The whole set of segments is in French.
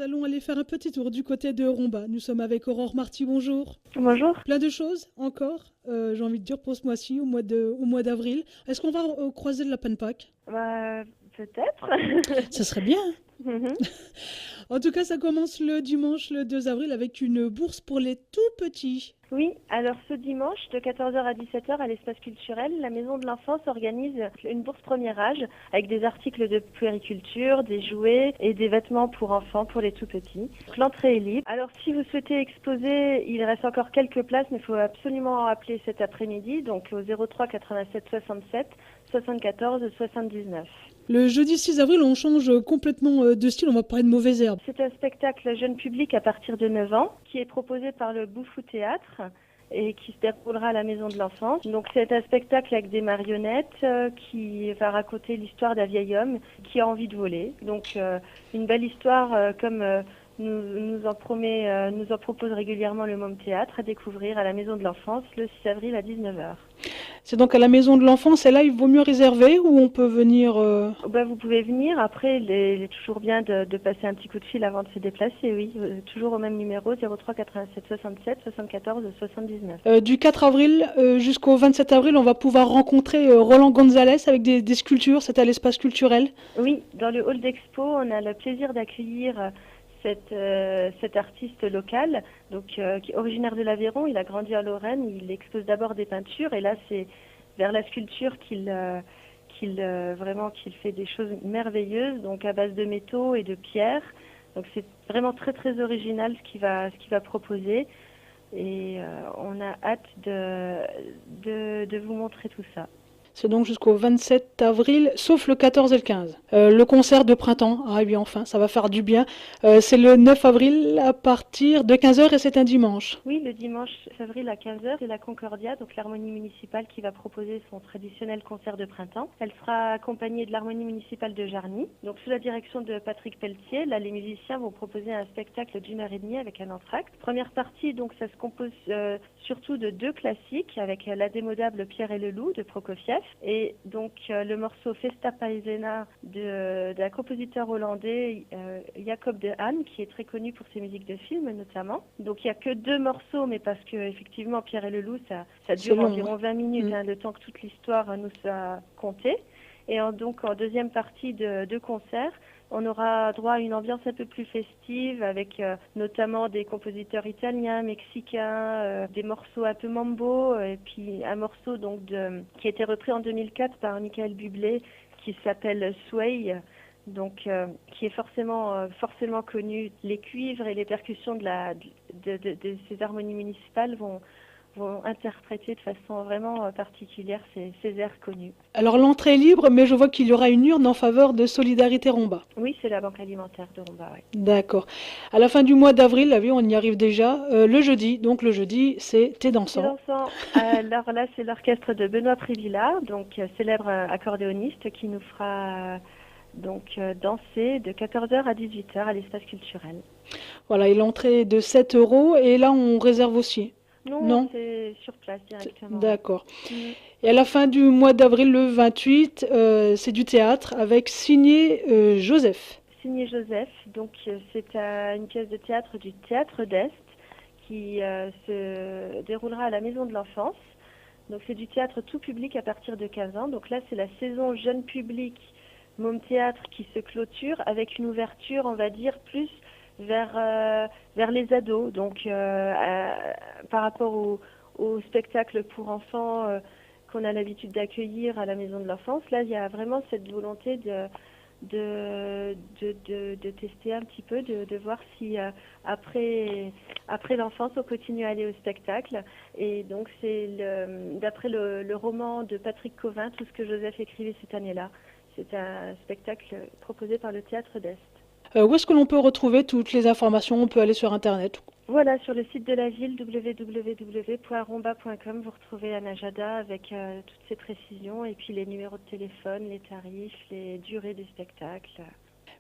nous allons aller faire un petit tour du côté de Romba. Nous sommes avec Aurore Marty, bonjour. Bonjour. Plein de choses encore, j'ai envie de dire, pour ce mois-ci, au mois d'avril. Est-ce qu'on va croiser le lapin de Pâques? Peut-être. Ça serait bien. Mhm. En tout cas, ça commence le dimanche, le 2 avril, avec une bourse pour les tout petits. Oui, alors ce dimanche, de 14h à 17h, à l'espace culturel, la Maison de l'Enfance organise une bourse premier âge avec des articles de puériculture, des jouets et des vêtements pour enfants, pour les tout petits. L'entrée est libre. Alors si vous souhaitez exposer, il reste encore quelques places, mais il faut absolument appeler cet après-midi, donc au 03 87 67 74 79. Le jeudi 6 avril, on change complètement de style, on va parler de mauvaises herbes. C'est un spectacle jeune public à partir de 9 ans qui est proposé par le Boufou Théâtre et qui se déroulera à la Maison de l'Enfance. Donc c'est un spectacle avec des marionnettes qui va raconter l'histoire d'un vieil homme qui a envie de voler. Donc une belle histoire comme nous en propose régulièrement le Môme Théâtre à découvrir à la Maison de l'Enfance le 6 avril à 19h. C'est donc à la Maison de l'Enfance, et là, il vaut mieux réserver ou on peut venir Vous pouvez venir. Après, il est toujours bien de passer un petit coup de fil avant de se déplacer, oui. Toujours au même numéro, 03 87 67 74 79. Du 4 avril jusqu'au 27 avril, on va pouvoir rencontrer Roland Gonzalez avec des sculptures, c'est à l'espace culturel. Oui, dans le hall d'expo, on a le plaisir d'accueillir cet artiste local, donc qui est originaire de l'Aveyron. Il a grandi en Lorraine. Il expose d'abord des peintures et là c'est vers la sculpture qu'il fait des choses merveilleuses, donc à base de métaux et de pierres. Donc c'est vraiment très très original ce qu'il va proposer et on a hâte de vous montrer tout ça. C'est donc jusqu'au 27 avril, sauf le 14 et le 15. Le concert de printemps, ah bien enfin, ça va faire du bien. C'est le 9 avril à partir de 15h et c'est un dimanche. Oui, le dimanche 9 avril à 15h, c'est la Concordia, donc l'harmonie municipale qui va proposer son traditionnel concert de printemps. Elle sera accompagnée de l'harmonie municipale de Jarny. Donc sous la direction de Patrick Pelletier, là les musiciens vont proposer un spectacle d'1h30 avec un entracte. Première partie, donc ça se compose surtout de deux classiques avec l'indémodable Pierre et le loup de Prokofiev. Et donc le morceau Festa Paesana d'un compositeur hollandais Jacob de Haan, qui est très connu pour ses musiques de films notamment. Donc il n'y a que deux morceaux, mais parce que effectivement Pierre et le loup ça dure environ 20 minutes, le temps que toute l'histoire nous soit contée. Et donc en deuxième partie de concert, on aura droit à une ambiance un peu plus festive avec notamment des compositeurs italiens, mexicains, des morceaux un peu mambo et puis un morceau donc qui a été repris en 2004 par Michael Bublé qui s'appelle Sway, donc qui est forcément connu. Les cuivres et les percussions de ces harmonies municipales vont interpréter de façon vraiment particulière ces airs connus. Alors l'entrée est libre, mais je vois qu'il y aura une urne en faveur de Solidarité Romba. Oui, c'est la banque alimentaire de Romba, oui. D'accord. À la fin du mois d'avril, là, on y arrive déjà, le jeudi, c'est Thé dansant. Thé dansant. Alors là, c'est l'orchestre de Benoît Prévillard, donc célèbre accordéoniste, qui nous fera danser de 14h à 18h à l'espace culturel. Voilà, et l'entrée est de 7 € et là on réserve aussi. Non, c'est sur place directement. D'accord. Et à la fin du mois d'avril, le 28, c'est du théâtre avec Signé Joseph. Signé Joseph, donc c'est une pièce de théâtre du Théâtre d'Est qui se déroulera à la Maison de l'Enfance. Donc c'est du théâtre tout public à partir de 15 ans. Donc là, c'est la saison jeune public Môme Théâtre qui se clôture avec une ouverture, on va dire, plus vers les ados. Donc par rapport au spectacle pour enfants qu'on a l'habitude d'accueillir à la Maison de l'Enfance, là il y a vraiment cette volonté de tester un petit peu, de voir si après l'enfance on continue à aller au spectacle. Et donc c'est d'après le roman de Patrick Covin, Tout ce que Joseph écrivait cette année-là. C'est un spectacle proposé par le Théâtre d'Est. Où est-ce que l'on peut retrouver toutes les informations? On peut aller sur Internet. Voilà, sur le site de la ville, www.romba.com, vous retrouvez un agenda avec toutes ces précisions et puis les numéros de téléphone, les tarifs, les durées du spectacle.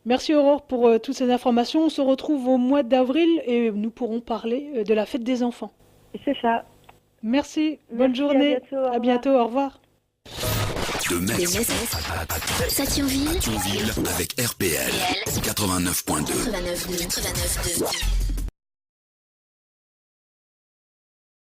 Merci Aurore pour toutes ces informations. On se retrouve au mois d'avril et nous pourrons parler de la fête des enfants. C'est ça. Merci, bonne journée. À bientôt, au revoir. De Metz à Thionville avec RPL 89.2. 89.2.